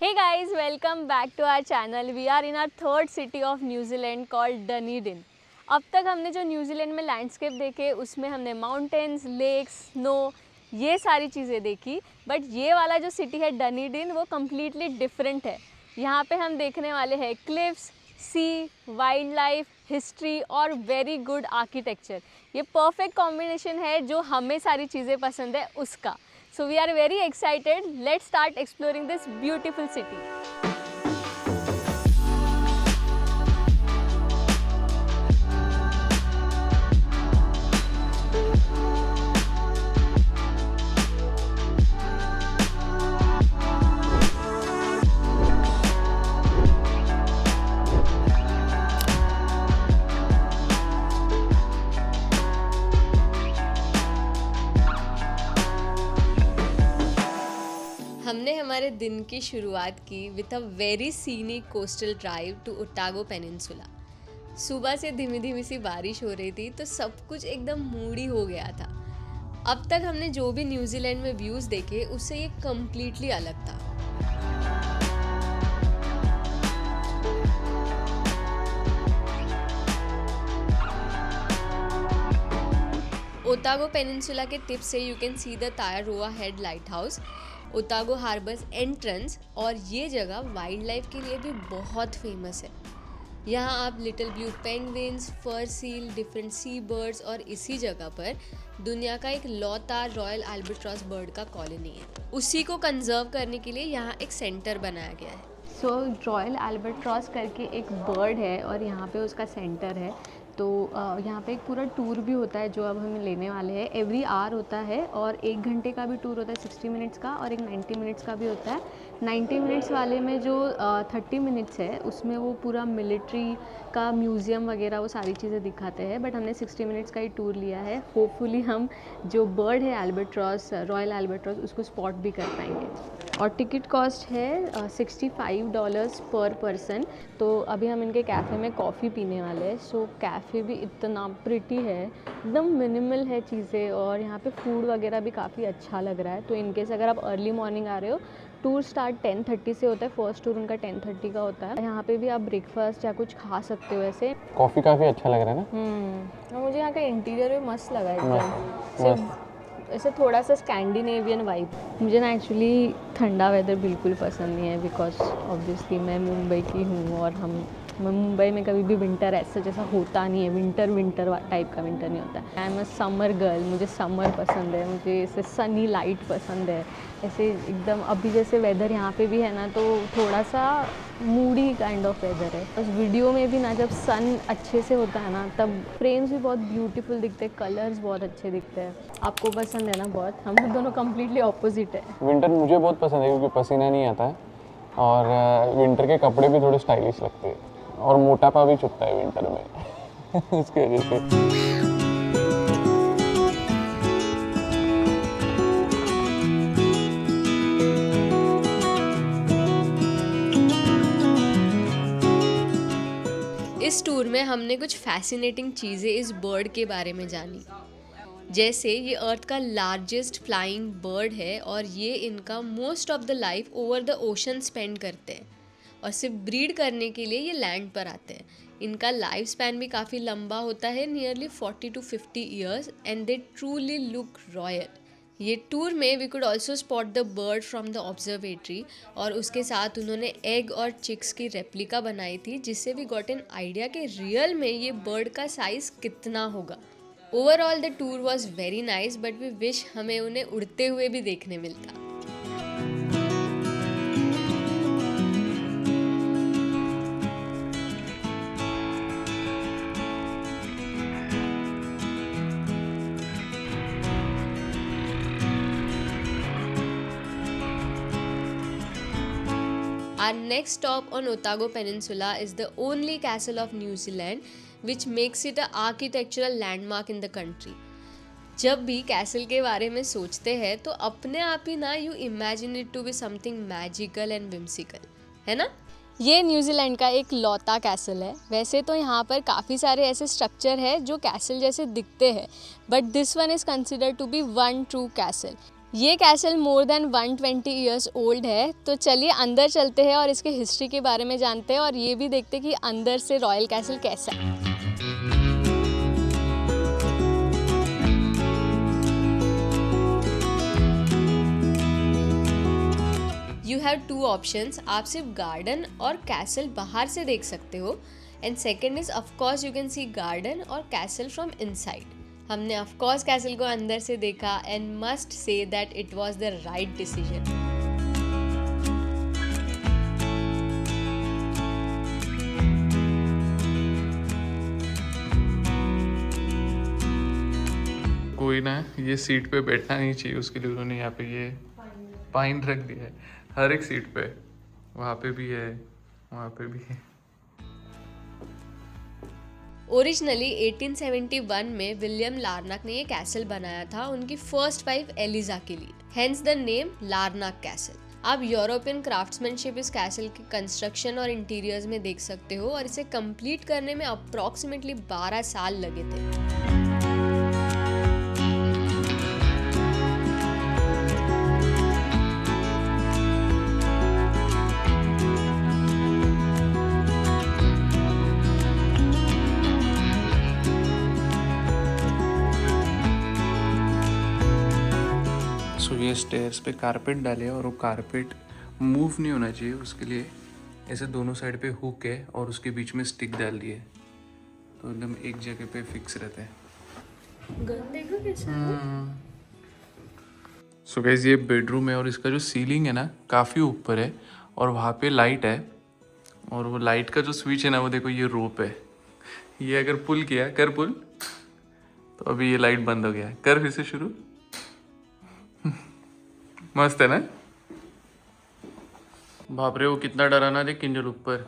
Hey guys, welcome back to our channel. We are in our third city of New Zealand called Dunedin. अब तक हमने जो New Zealand में landscape देखे उसमें हमने माउंटेन्स, लेक्स, स्नो ये सारी चीज़ें देखी, बट ये वाला जो सिटी है डनीडिन वो कम्प्लीटली डिफरेंट है। यहाँ पे हम देखने वाले हैं क्लिफ्स, सी, वाइल्ड लाइफ, हिस्ट्री और वेरी गुड आर्किटेक्चर। ये परफेक्ट कॉम्बिनेशन है जो हमें सारी चीज़ें पसंद है उसका। So we are very excited. Let's start exploring this beautiful city. हमने हमारे दिन की शुरुआत की with a very scenic coastal drive to Otago Peninsula. सुबह से धीमी धीमी सी बारिश हो रही थी तो सब कुछ एकदम मूडी हो गया था। अब तक हमने जो भी न्यूजीलैंड में व्यूज़ देखे उससे ये कम्प्लीटली अलग था। ओटागो पेनिनसुला के टिप से you can see the Taiaroa head lighthouse, Otago harbour entrance, और ये जगह वाइल्ड लाइफ के लिए भी बहुत फेमस है। यहाँ आप little blue penguins, fur seal, different sea birds और इसी जगह पर दुनिया का एक लौतार रॉयल एल्बाट्रॉस बर्ड का कॉलोनी है। उसी को कंजर्व करने के लिए यहाँ एक सेंटर बनाया गया है। रॉयल एल्बाट्रॉस करके एक बर्ड है और यहाँ पे उसका सेंटर है। तो यहाँ पे एक पूरा टूर भी होता है जो अब हम लेने वाले हैं। एवरी आवर होता है और 1 घंटे का भी टूर होता है 60 मिनट्स का, और एक 90 मिनट्स का भी होता है। 90 मिनट्स वाले में जो 30 मिनट्स है उसमें वो पूरा मिलिट्री का म्यूज़ियम वगैरह वो सारी चीज़ें दिखाते हैं, बट हमने 60 मिनट्स का ही टूर लिया है। होपफुली हम जो बर्ड है एल्बाट्रॉस, रॉयल एल्बाट्रॉस, उसको स्पॉट भी कर पाएंगे। और टिकट कॉस्ट है $65 पर पर्सन। तो अभी हम इनके कैफ़े में कॉफ़ी पीने वाले हैं। सो कैफ़े भी इतना प्रिटी है, एकदम मिनिमल है चीज़ें, और यहाँ पे फूड वगैरह भी काफ़ी अच्छा लग रहा है। तो इनकेस अगर आप अर्ली मॉर्निंग आ रहे हो, टूर स्टार्ट 10:30 से होता है। फर्स्ट टूर उनका 10:30 का होता है। यहाँ पे भी आप ब्रेकफास्ट या कुछ खा सकते हो। ऐसे कॉफ़ी काफ़ी अच्छा लग रहा है ना। और मुझे यहाँ का इंटीरियर भी मस्त लगा एकदम, ऐसे थोड़ा सा स्कैंडिनेवियन वाइब। मुझे ना एक्चुअली ठंडा वेदर बिल्कुल पसंद नहीं है, बिकॉज ऑब्वियसली मैं मुंबई की हूँ और मैं मुंबई में कभी भी विंटर ऐसा जैसा होता नहीं है। विंटर टाइप का विंटर नहीं होता है। I am a summer girl, मुझे समर पसंद है, मुझे ऐसे सनी लाइट पसंद है। ऐसे एकदम अभी जैसे वेदर यहाँ पे भी है ना, तो थोड़ा सा मूडी काइंड ऑफ वेदर है। उस वीडियो में भी ना जब सन अच्छे से होता है ना, तब फ्रेम्स भी बहुत ब्यूटीफुल दिखते हैं, कलर्स बहुत अच्छे दिखते हैं। आपको पसंद है ना बहुत? हम लोग दोनों कम्प्लीटली ऑपोजिट है। विंटर मुझे बहुत पसंद है क्योंकि पसीना नहीं आता है, और विंटर के कपड़े भी थोड़े स्टाइलिश लगते हैं, और मोटापा भी छुपता है विंटर में उसकी वजह से। इस टूर में हमने कुछ फैसिनेटिंग चीज़ें इस बर्ड के बारे में जानी। जैसे ये अर्थ का लार्जेस्ट फ्लाइंग बर्ड है और ये इनका most of the life over the ocean spend करते हैं, और सिर्फ ब्रीड करने के लिए ये लैंड पर आते हैं। इनका लाइफ स्पैन भी काफ़ी लंबा होता है, nearly 40 to 50 years, and they truly look royal. ये टूर में we could also spot the bird from the observatory, और उसके साथ उन्होंने एग और चिक्स की रेप्लिका बनाई थी, जिससे वी गॉट एन आइडिया कि रियल में ये बर्ड का साइज़ कितना होगा। Overall the tour was very nice, but we wish हमें उन्हें उड़ते हुए भी देखने मिलता। Our next stop on Otago Peninsula is the only castle of New Zealand, which makes it an architectural landmark in the country. जब भी castle के बारे में सोचते हैं तो अपने आप ही ना you imagine it to be something magical and whimsical, है ना। ये न्यूजीलैंड का एक लौता कैसल है। वैसे तो यहाँ पर काफ़ी सारे ऐसे स्ट्रक्चर है जो कैसल जैसे दिखते हैं, but this one is considered to be one true castle. ये castle more than 120 years old है। तो चलिए अंदर चलते हैं और इसके हिस्ट्री के बारे में जानते हैं और ये भी देखते हैं कि अंदर से रॉयल कैसल कैसा है। यू हैव टू ऑप्शंस, आप सिर्फ गार्डन और कैसल बाहर से देख सकते हो and second is of course you can C garden और कैसल फ्रॉम इनसाइड। हमने ऑफ कोर्स कैसल को अंदर से देखा and must say that it was the right decision. कोई ना ये सीट पे बैठना नहीं चाहिए, उसके लिए उन्होंने यहाँ पे ये पाइन रख दिया है हर एक सीट पे। वहाँ पे भी है, वहाँ पे भी है। ओरिजिनली 1871 में विलियम लार्नाक ने ये कैसल बनाया था उनकी फर्स्ट वाइफ एलिजा के लिए, हेंस द नेम लार्नाक कैसल। आप यूरोपियन क्राफ्ट्समैनशिप इस कैसल के कंस्ट्रक्शन और इंटीरियर्स में देख सकते हो और इसे कंप्लीट करने में अप्रॉक्सीमेटली 12 साल लगे थे। सो ये स्टेयर्स पे कारपेट डाले और वो कारपेट मूव नहीं होना चाहिए, उसके लिए ऐसे दोनों साइड पे हुक है और उसके बीच में स्टिक डाल दिए तो एकदम एक जगह पे फिक्स रहते हैं। देखो कैसा है। सो गाइस ये बेडरूम है और इसका जो सीलिंग है ना काफ़ी ऊपर है और वहाँ पे लाइट है और वो लाइट का जो स्विच है ना वो देखो ये रोप है, ये अगर पुल किया कर पुल तो अभी ये लाइट बंद हो गया, कर फिर से शुरू। मस्त है ना। बाप रे वो कितना डराना, देख किंजल ऊपर।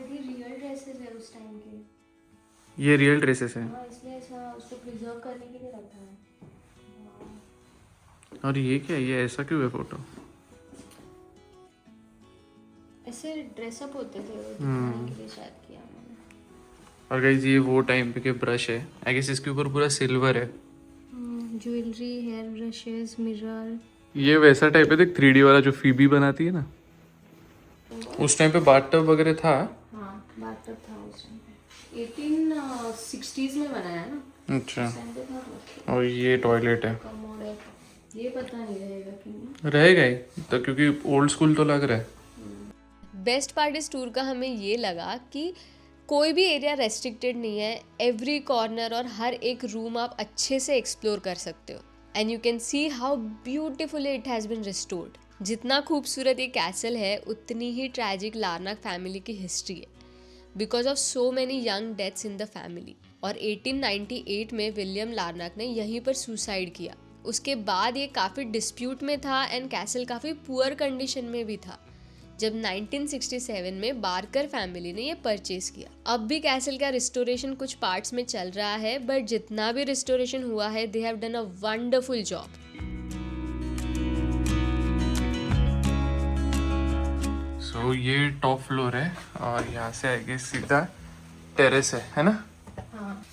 रियल ड्रेसेस है उस टाइम के। ये रियल ड्रेसेस है इसलिए ऐसा उसको प्रिजर्व करने के लिए रखा है। और ये क्या है, ये ऐसा क्यों है फोटो? ऐसे ड्रेसअप होते थे वो दिखाने के लिए शायद किया मैंने। और गाइस ये वो टाइम पे के ब्रश है, आई गेस इसके ऊपर पूरा सिल्वर है। Jewellery, hair brushes, mirror. ये वैसा टाइप है देख 3D वाला जो फीबी बनाती है ना, उस टाइम पे बाथटब वगैरह था। हाँ बाथटब था उस टाइम पे, 1860s में बनाया ना। अच्छा। उस टाइम पे था वो। और ये टॉयलेट है, कमोड है, ये पता नहीं रहेगा कि नहीं रहेगा ही तो, क्योंकि ओल्ड स्कूल तो लग रहा है। बेस्ट पार्ट इस टूर का हमें ये लगा कि कोई भी एरिया रेस्ट्रिक्टेड नहीं है, एवरी कॉर्नर और हर एक रूम आप अच्छे से एक्सप्लोर कर सकते हो and you can see how beautifully it has been restored. जितना खूबसूरत ये कैसल है उतनी ही ट्रैजिक लार्नाक फैमिली की हिस्ट्री है because of so many young deaths in the family. और 1898 में विलियम लार्नाक ने यहीं पर सुसाइड किया। उसके बाद ये काफ़ी डिस्प्यूट में था एंड कैसल काफ़ी पुअर कंडीशन में भी था जब 1967 में बारकर फैमिली ने ये परचेज किया। अब भी कैसल का रिस्टोरेशन कुछ पार्ट्स में चल रहा है, बट जितना भी रिस्टोरेशन हुआ है they have done a wonderful job. So ये टॉप फ्लोर है और यहाँ से आगे सीधा टेरेस है ना? हाँ।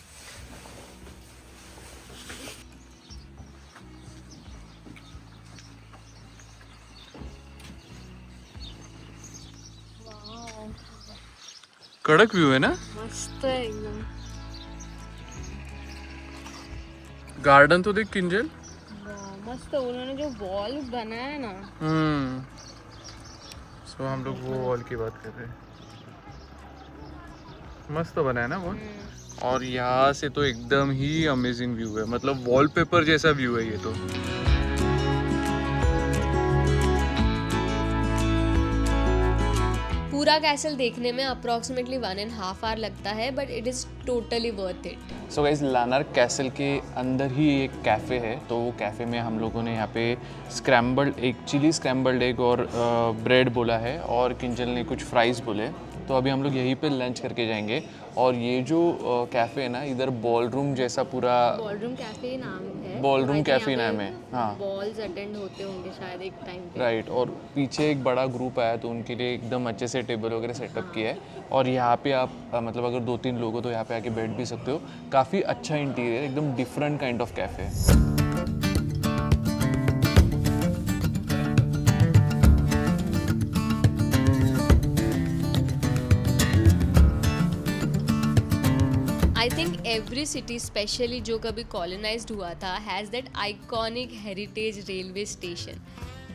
कड़क व्यू है ना, मस्त है एकदम। गार्डन तो देख किंजल, मस्त। उन्होंने जो वॉल बनाया है ना। सो हम लोग वो वॉल की बात कर रहे हैं, मस्त तो बना है ना वो। और यहाँ से तो एकदम ही अमेजिंग व्यू है, मतलब वॉलपेपर जैसा व्यू है ये तो। पूरा कैसल देखने में अप्रॉक्सीमेटली 1.5 आवर लगता है, but it is totally worth it. So guys Larnaca castle के अंदर ही एक कैफ़े है, तो वो कैफ़े में हम लोगों ने यहाँ पे scrambled egg, chilli scrambled egg और ब्रेड बोला है और किंजल ने कुछ फ्राइज़ बोले। तो अभी हम लोग यहीं पे लंच करके जाएंगे। और ये जो कैफ़े है ना, इधर बॉल रूम जैसा पूरा, बॉल रूम कैफ़े नाम है बॉलरूम कैफे नाम है। हाँ बॉल्स अटेंड होते होंगे शायद एक टाइम पे। राइट, और पीछे एक बड़ा ग्रुप आया तो उनके लिए एकदम अच्छे से टेबल वगैरह सेटअप किया है। और यहाँ पे आप मतलब अगर 2-3 लोग हो तो यहाँ पे आके बैठ भी सकते हो। काफ़ी अच्छा इंटीरियर, एकदम डिफरेंट काइंड ऑफ कैफ़े है। I think every city specially जो कभी कॉलोनाइज्ड हुआ था has that iconic heritage railway station.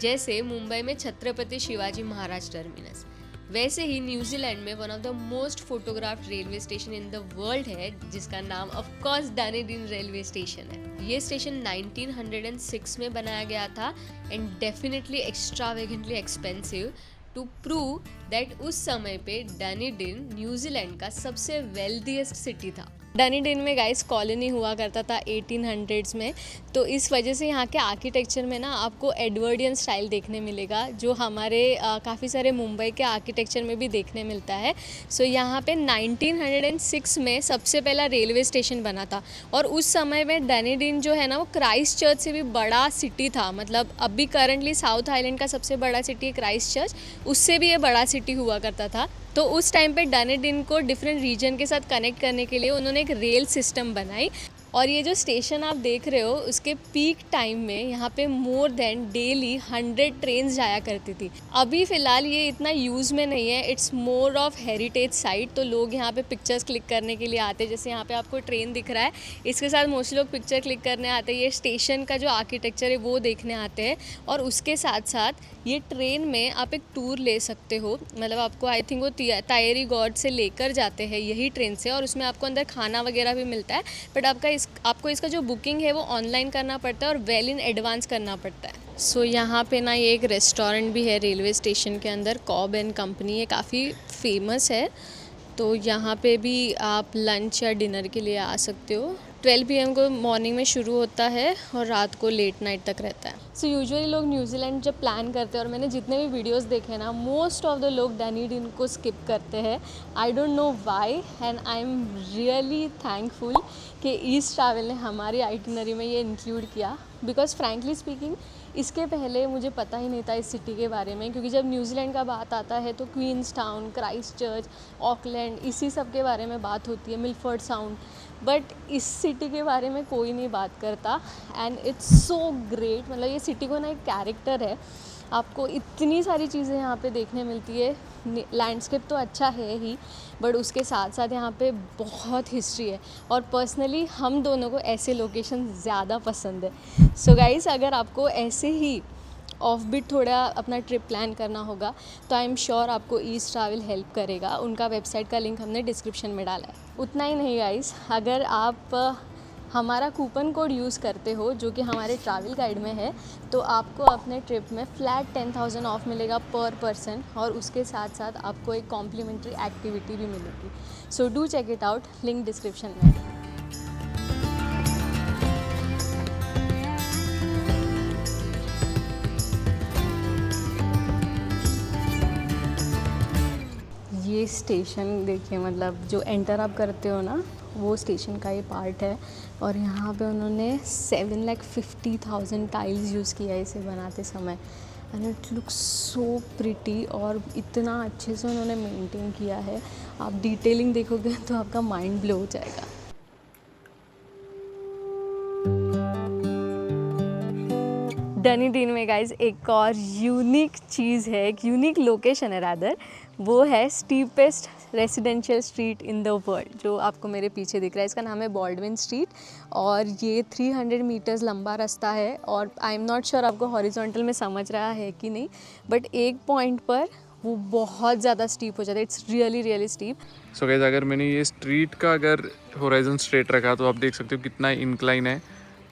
जैसे मुंबई में छत्रपति शिवाजी महाराज टर्मिनस, वैसे ही न्यूजीलैंड में one of the most photographed railway station in the world है जिसका नाम of course Dunedin railway station है। ये स्टेशन 1906 में बनाया गया था and definitely extravagantly expensive to prove that उस समय पे डनडीन न्यूजीलैंड का सबसे वेल्दीएस्ट सिटी था। डनडीन में गाइस कॉलोनी हुआ करता था 1800s में, तो इस वजह से यहाँ के आर्किटेक्चर में ना आपको एडवर्डियन स्टाइल देखने मिलेगा जो हमारे काफ़ी सारे मुंबई के आर्किटेक्चर में भी देखने मिलता है। सो यहाँ पे 1906 में सबसे पहला रेलवे स्टेशन बना था और उस समय में डनडीन जो है ना वो क्राइस्ट चर्च से भी बड़ा सिटी था। मतलब अभी करंटली साउथ आइलैंड का सबसे बड़ा सिटी है क्राइस्ट चर्च, उससे भी ये बड़ा सिटी हुआ करता था। तो उस टाइम पे डनडीन को डिफरेंट रीजन के साथ कनेक्ट करने के लिए उन्होंने एक रेल सिस्टम बनाई। और ये जो स्टेशन आप देख रहे हो उसके पीक टाइम में यहाँ पे मोर देन डेली 100 ट्रेन जाया करती थी। अभी फ़िलहाल ये इतना यूज़ में नहीं है, it's more of heritage site, तो लोग यहाँ पे पिक्चर्स क्लिक करने के लिए आते हैं। जैसे यहाँ पे आपको ट्रेन दिख रहा है, इसके साथ मोस्टली लोग पिक्चर क्लिक करने आते हैं। ये स्टेशन का जो आर्किटेक्चर है वो देखने आते हैं और उसके साथ साथ ये ट्रेन में आप एक टूर ले सकते हो। मतलब आपको आई थिंक वो तायरी गॉड से लेकर जाते हैं यही ट्रेन से, और उसमें आपको अंदर खाना वगैरह भी मिलता है। बट आपको इसका जो बुकिंग है वो ऑनलाइन करना पड़ता है और वेल इन एडवांस करना पड़ता है। सो यहाँ पे ना ये एक रेस्टोरेंट भी है रेलवे स्टेशन के अंदर, कॉब एंड कंपनी, ये काफ़ी फेमस है। तो यहाँ पे भी आप लंच या डिनर के लिए आ सकते हो। 12 PM को मॉर्निंग में शुरू होता है और रात को लेट नाइट तक रहता है। सो यूजुअली लोग न्यूजीलैंड जब प्लान करते हैं, और मैंने जितने भी वीडियोस देखे ना, मोस्ट ऑफ द लोग डनडीन को स्किप करते हैं। I don't know why and I am really thankful कि ईस्ट ट्रैवल ने हमारी आइटिनरी में ये इंक्लूड किया, बिकॉज फ्रैंकली स्पीकिंग इसके पहले मुझे पता ही नहीं था इस सिटी के बारे में। क्योंकि जब न्यूजीलैंड का बात आता है तो Queenstown, Christchurch, Auckland, इसी सब के बारे में बात होती है, मिलफर्ड साउंड, बट इस सिटी के बारे में कोई नहीं बात करता। एंड इट्स सो ग्रेट, मतलब ये सिटी को ना एक कैरेक्टर है। आपको इतनी सारी चीज़ें यहाँ पे देखने मिलती है। लैंडस्केप तो अच्छा है ही, बट उसके साथ साथ यहाँ पे बहुत हिस्ट्री है और पर्सनली हम दोनों को ऐसे लोकेशन ज़्यादा पसंद है। सो गाइस, अगर आपको ऐसे ही ऑफ बीट थोड़ा अपना ट्रिप प्लान करना होगा तो आई एम श्योर आपको ईस्ट ट्रैवल हेल्प करेगा। उनका वेबसाइट का लिंक हमने डिस्क्रिप्शन में डाला है। उतना ही नहीं गाइस, अगर आप हमारा कूपन कोड यूज़ करते हो जो कि हमारे ट्रैवल गाइड में है, तो आपको अपने ट्रिप में फ्लैट 10,000 ऑफ मिलेगा पर पर्सन, और उसके साथ साथ आपको एक कॉम्प्लीमेंट्री एक्टिविटी भी मिलेगी। So do check it out, link description में। ये स्टेशन देखिए, मतलब जो एंटर आप करते हो ना वो स्टेशन का ये पार्ट है, और यहाँ पे उन्होंने 7,50,000 टाइल्स यूज़ किया है इसे बनाते समय। And it looks so pretty, और इतना अच्छे से उन्होंने मेंटेन किया है। आप डिटेलिंग देखोगे तो आपका माइंड ब्लो हो जाएगा। डनडीन में गाइज एक और यूनिक चीज़ है, एक यूनिक लोकेशन है रादर, वो है steepest residential street in the world, जो आपको मेरे पीछे दिख रहा है। इसका नाम है बॉल्डविन स्ट्रीट, और ये 300 मीटर्स लंबा रास्ता है। और आई एम नॉट श्योर आपको हॉरिजॉन्टल में समझ रहा है कि नहीं, बट एक पॉइंट पर वो बहुत ज़्यादा स्टीप हो जाता है। It's really really steep. So guys, अगर मैंने ये स्ट्रीट का अगर होराइजन स्ट्रेट रखा तो आप देख सकते हो कितना इंक्लाइन है,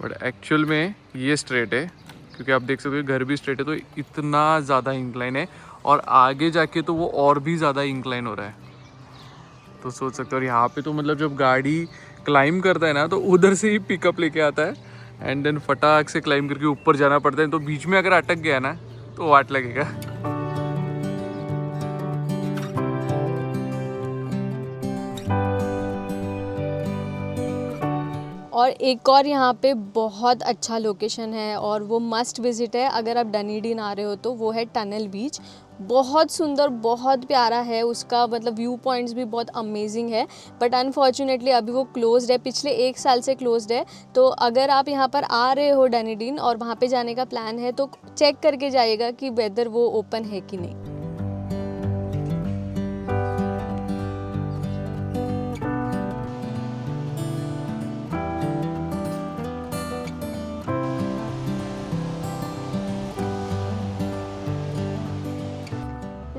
बट एक्चुअल में ये स्ट्रेट है, क्योंकि आप देख सकते हो घर भी स्ट्रेट है, तो इतना ज़्यादा इंक्लाइन है, और आगे जाके तो वो और भी ज़्यादा इंक्लाइन हो रहा है। तो सोच सकते हो। और यहाँ पे तो मतलब जब गाड़ी क्लाइम करता है ना तो उधर से ही पिकअप लेके आता है, एंड देन फटाक से क्लाइम करके ऊपर जाना पड़ता है। तो बीच में अगर अटक गया ना तो वाट लगेगा। और एक और यहाँ पे बहुत अच्छा लोकेशन है और वो मस्ट विजिट है अगर आप डनीडीन आ रहे हो तो, वो है टनल बीच। बहुत सुंदर, बहुत प्यारा है, उसका मतलब व्यू पॉइंट्स भी बहुत अमेजिंग है, बट अनफॉर्चुनेटली अभी वो क्लोज्ड है, पिछले 1 साल से क्लोज्ड है। तो अगर आप यहाँ पर आ रहे हो डनीडीन और वहाँ पे जाने का प्लान है तो चेक करके जाइएगा कि वेदर वो ओपन है कि नहीं।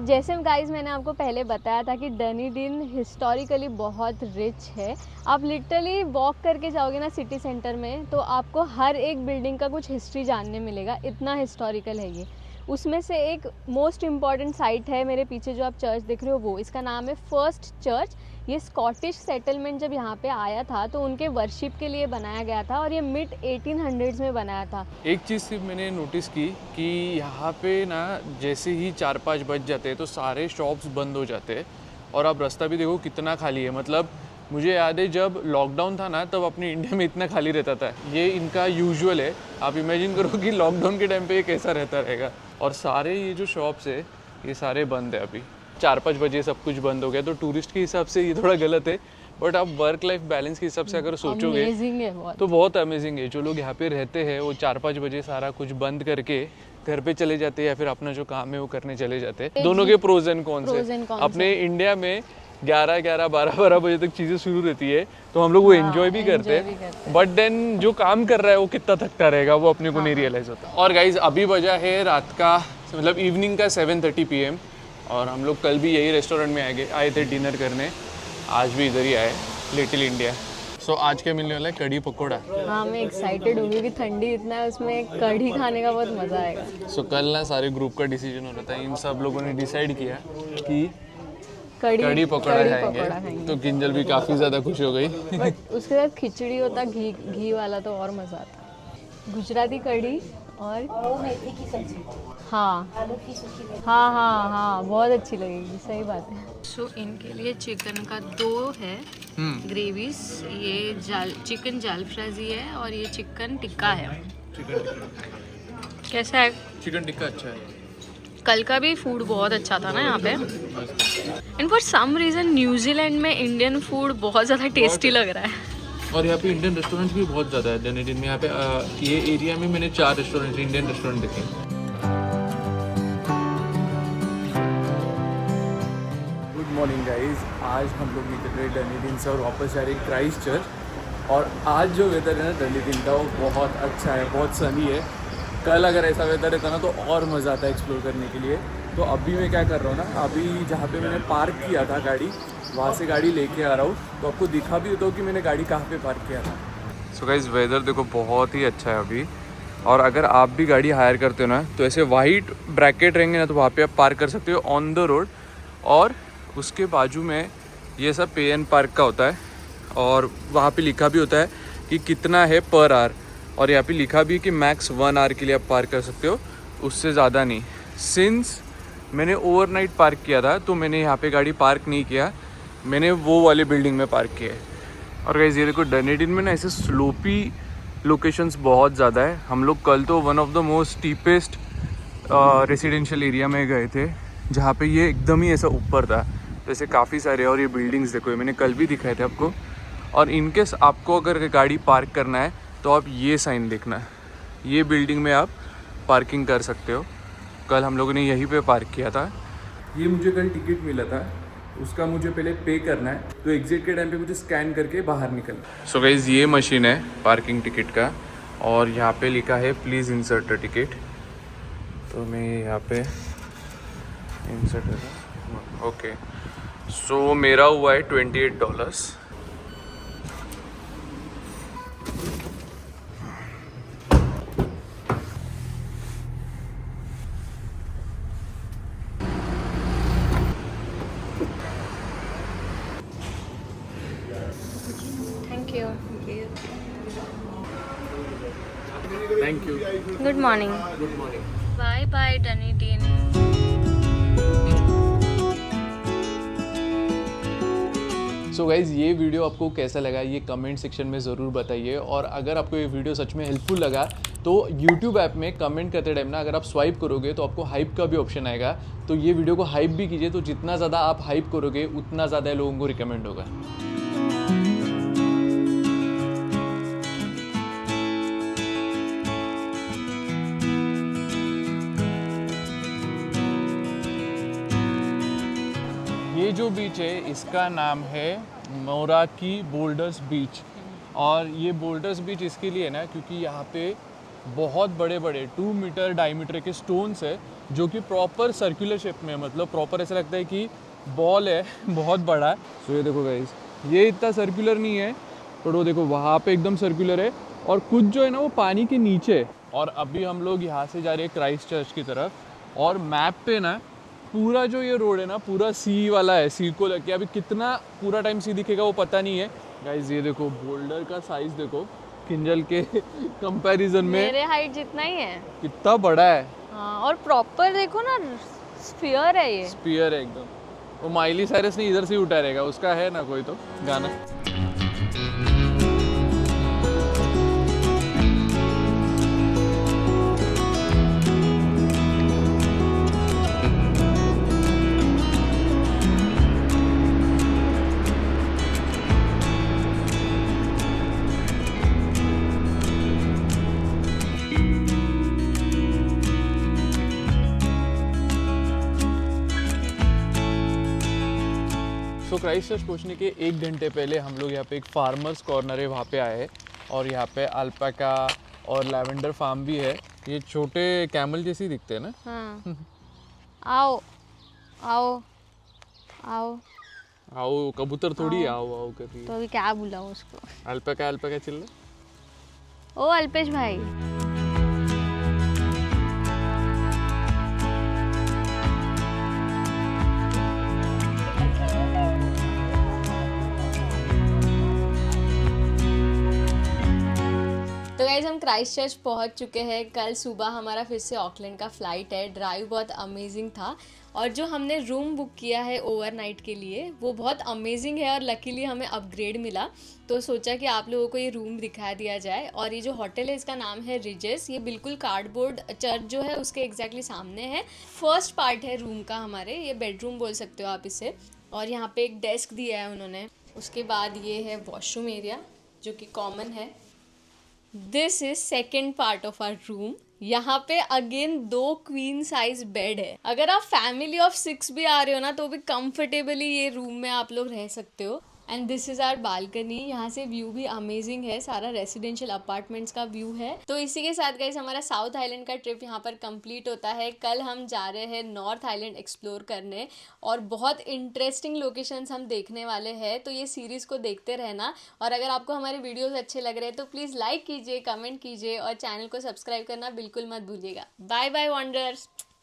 जैसे गाइस मैंने आपको पहले बताया था कि डनीडीन हिस्टोरिकली बहुत रिच है। आप लिटरली वॉक करके जाओगे ना सिटी सेंटर में तो आपको हर एक बिल्डिंग का कुछ हिस्ट्री जानने मिलेगा, इतना हिस्टोरिकल है ये। उसमें से एक मोस्ट इम्पॉर्टेंट साइट है मेरे पीछे जो आप चर्च देख रहे हो वो, इसका नाम है फर्स्ट चर्च। ये स्कॉटिश सेटलमेंट जब यहाँ पे आया था तो उनके वर्शिप के लिए बनाया गया था और ये मिड 1800s में बनाया था। एक चीज़ सिर्फ मैंने नोटिस की कि यहाँ पे ना जैसे ही 4-5 बज जाते हैं तो सारे शॉप्स बंद हो जाते हैं और आप रास्ता भी देखो कितना खाली है। मतलब मुझे याद है जब लॉकडाउन था ना तब अपने इंडिया में इतना खाली रहता था, ये इनका यूजुअल है। आप इमेजिन करो कि लॉकडाउन के टाइम पे ये कैसा रहता रहेगा। और सारे ये जो शॉप्स है ये सारे बंद है अभी, 4-5 बजे सब कुछ बंद हो गया। तो टूरिस्ट के हिसाब से ये थोड़ा गलत है, बट आप वर्क लाइफ बैलेंस के हिसाब से अगर सोचोगे तो बहुत अमेजिंग है। जो लोग यहाँ पे रहते हैं वो 4-5 बजे सारा कुछ बंद करके घर पे चले जाते हैं या फिर अपना जो काम है वो करने चले जाते हैं। दोनों के प्रोज एंड कॉन्स है। अपने इंडिया में 11-12 बजे तक चीज़ें शुरू रहती है तो हम लोग वो एंजॉय भी करते हैं, बट देन जो काम कर रहा है वो कितना थकता रहेगा वो अपने को नहीं रियलाइज होता। और गाइज अभी बजा है रात का मतलब इवनिंग का 7:30 PM और हम लोग कल भी यही रेस्टोरेंट में आए थे डिनर करने, आज भी इधर ही आए लिटिल इंडिया। सो आज क्या मिलने वाला है? कढ़ी पकौड़ा। हाँ मैं एक्साइटेड हूँ क्योंकि ठंडी इतना है, उसमें कढ़ी खाने का बहुत मज़ा आएगा। सो कल ना सारे ग्रुप का डिसीजन हो रहा था, इन सब लोगों ने डिसाइड किया कि कढ़ी पकौड़ा खाएंगे। तो किंजल भी काफ़ी ज़्यादा खुश हो गई। बट उसके साथ खिचड़ी होता घी वाला तो और मज़ा आता। गुजराती कढ़ी और मेथी की सब्जी, हाँ हाँ बहुत अच्छी लगेगी, सही बात है। सो इनके लिए चिकन का 2 है ग्रेवीज, ये चिकन जालफ्राजी है और ये चिकन टिक्का है। कैसा है? चिकन टिक्का अच्छा है। कल का भी फूड बहुत अच्छा था ना यहाँ पे। And for some reason New Zealand में इंडियन फूड बहुत ज़्यादा टेस्टी लग रहा है। और यहाँ पे इंडियन रेस्टोरेंट भी बहुत ज़्यादा है डनीडीन में। यहाँ पे ये एरिया में मैंने 4 रेस्टोरेंट इंडियन रेस्टोरेंट देखे। गुड मॉर्निंग गाइज, आज हम लोग निकल रहे डनीडीन से और वापस जा रहे क्राइस्ट चर्च। और आज जो वेदर है ना डनीडीन का वो बहुत अच्छा है, बहुत सनी है। कल अगर ऐसा वेदर रहता ना तो और मज़ा आता है एक्सप्लोर करने के लिए। तो अभी मैं क्या कर रहा हूँ ना, अभी जहाँ पे मैंने पार्क किया था गाड़ी, वहाँ से गाड़ी लेके आ रहा हूँ। तो आपको दिखा भी होता हो कि मैंने गाड़ी कहाँ पे पार्क किया था। सो गाइस वेदर देखो बहुत ही अच्छा है अभी। और अगर आप भी गाड़ी हायर करते हो ना तो ऐसे वाइट ब्रैकेट रहेंगे ना तो वहाँ पे आप पार्क कर सकते हो ऑन द रोड। और उसके बाजू में ये सब पे एंड पार्क का होता है और वहाँ पे लिखा भी होता है कि कितना है पर आवर। और यहाँ पे लिखा भी कि मैक्स 1 आवर के लिए आप पार्क कर सकते हो, उससे ज़्यादा नहीं। सिंस मैंने ओवरनाइट पार्क किया था तो मैंने यहाँ पे गाड़ी पार्क नहीं किया, मैंने वो वाली बिल्डिंग में पार्क किया है। और गाइस ये देखो डनीडीन में ना ऐसे स्लोपी लोकेशंस बहुत ज़्यादा है। हम लोग कल तो one of the most steepest residential area में गए थे जहाँ पे ये एकदम ही ऐसा ऊपर था। तो ऐसे काफ़ी सारे और ये बिल्डिंग्स देखो, ये मैंने कल भी दिखाए थे आपको। और इनकेस आपको अगर गाड़ी पार्क करना है तो आप ये साइन देखना, ये बिल्डिंग में आप पार्किंग कर सकते हो। कल हम लोगों ने यहीं पे पार्क किया था। ये मुझे कल टिकट मिला था, उसका मुझे पहले पे करना है तो एग्जिट के टाइम पे मुझे स्कैन करके बाहर निकलना। सो गाइस ये मशीन है पार्किंग टिकट का और यहाँ पे लिखा है प्लीज़ इंसर्ट द टिकट। तो मैं यहाँ पे इंसर्ट, ओके। सो मेरा हुआ है $28। Thank you. Good morning. Good morning. Bye bye Dunedin. So guys ये वीडियो आपको कैसा लगा ये कमेंट सेक्शन में ज़रूर बताइए, और अगर आपको ये वीडियो सच में हेल्पफुल लगा तो यूट्यूब ऐप में कमेंट करते टाइम ना अगर आप स्वाइप करोगे तो आपको हाइप का भी ऑप्शन आएगा, तो ये वीडियो को हाइप भी कीजिए। तो जितना ज़्यादा आप हाइप करोगे उतना ज़्यादा लोगों को रिकमेंड होगा। ये जो बीच है इसका नाम है मोराकी बोल्डर्स बीच, और ये बोल्डर्स बीच इसके लिए है ना क्योंकि यहाँ पे बहुत बड़े बड़े 2 मीटर डायमीटर के स्टोन्स है जो कि प्रॉपर सर्कुलर शेप में, मतलब प्रॉपर ऐसा लगता है कि बॉल है बहुत बड़ा है। सो ये देखो गाइस, ये इतना सर्कुलर नहीं है पर वो देखो वहाँ पे एकदम सर्कुलर है, और कुछ जो है ना वो पानी के नीचे है। और अभी हम लोग यहाँ से जा रहे हैं क्राइस्ट चर्च की तरफ, और मैप पे ना पूरा जो ये रोड है ना पूरा सी वाला है, सी को लग के अभी कितना पूरा टाइम सी दिखेगा वो पता नहीं है। गाइस ये देखो बोल्डर का साइज देखो किंजल के कंपैरिजन में मेरे हाइट जितना ही है, कितना बड़ा है। हाँ, और प्रॉपर देखो ना स्फीयर है, ये स्फीयर है एकदम। वो माइली साइरस ने इधर से उठा रहेगा, उसका है ना कोई तो गाना। तो क्राइस्ट चर्च पहुँचने के 1 घंटे पहले हम लोग यहाँ पे एक फार्मर्स कॉर्नर है वहाँ पे आए हैं, और यहाँ पे अल्पाका और लैवेंडर फार्म भी है। ये छोटे कैमल जैसे ही दिखते हैं ना। हाँ। आओ आओ आओ आओ कबूतर थोड़ी आओ आओ कर रही है। तो अभी क्या बुलाऊं उसको? अल्पाका अल्पाका चिल्ला। ओ अल्पेश भाई, तो गाइस हम क्राइस्ट चर्च पहुंच चुके हैं। कल सुबह हमारा फिर से ऑकलैंड का फ़्लाइट है। ड्राइव बहुत अमेजिंग था, और जो हमने रूम बुक किया है ओवरनाइट के लिए वो बहुत अमेजिंग है, और लकीली हमें अपग्रेड मिला, तो सोचा कि आप लोगों को ये रूम दिखा दिया जाए। और ये जो होटल है इसका नाम है रिजेस, ये बिल्कुल कार्डबोर्ड चर्च जो है उसके एग्जैक्टली सामने है। फर्स्ट पार्ट है रूम का हमारे, ये बेडरूम बोल सकते हो आप इसे, और यहाँ पे एक डेस्क दिया है उन्होंने। उसके बाद ये है वॉशरूम एरिया जो कि कॉमन है। This is second part of our room. यहाँ पे अगेन 2 क्वीन साइज बेड है। अगर आप फैमिली ऑफ 6 भी आ रहे हो ना तो भी कंफर्टेबली ये रूम में आप लोग रह सकते हो। And this is our balcony, यहाँ से व्यू भी अमेजिंग है, सारा रेसिडेंशियल अपार्टमेंट्स का व्यू है। तो इसी के साथ गाइस हमारा साउथ आइलैंड का ट्रिप यहाँ पर कंप्लीट होता है। कल हम जा रहे हैं नॉर्थ आइलैंड एक्सप्लोर करने, और बहुत इंटरेस्टिंग लोकेशंस हम देखने वाले हैं। तो ये सीरीज़ को देखते रहना, और अगर आपको हमारे वीडियोस अच्छे लग रहे हैं तो प्लीज़ लाइक कीजिए, कमेंट कीजिए, और चैनल को सब्सक्राइब करना बिल्कुल मत भूलिएगा। Bye bye wanderers.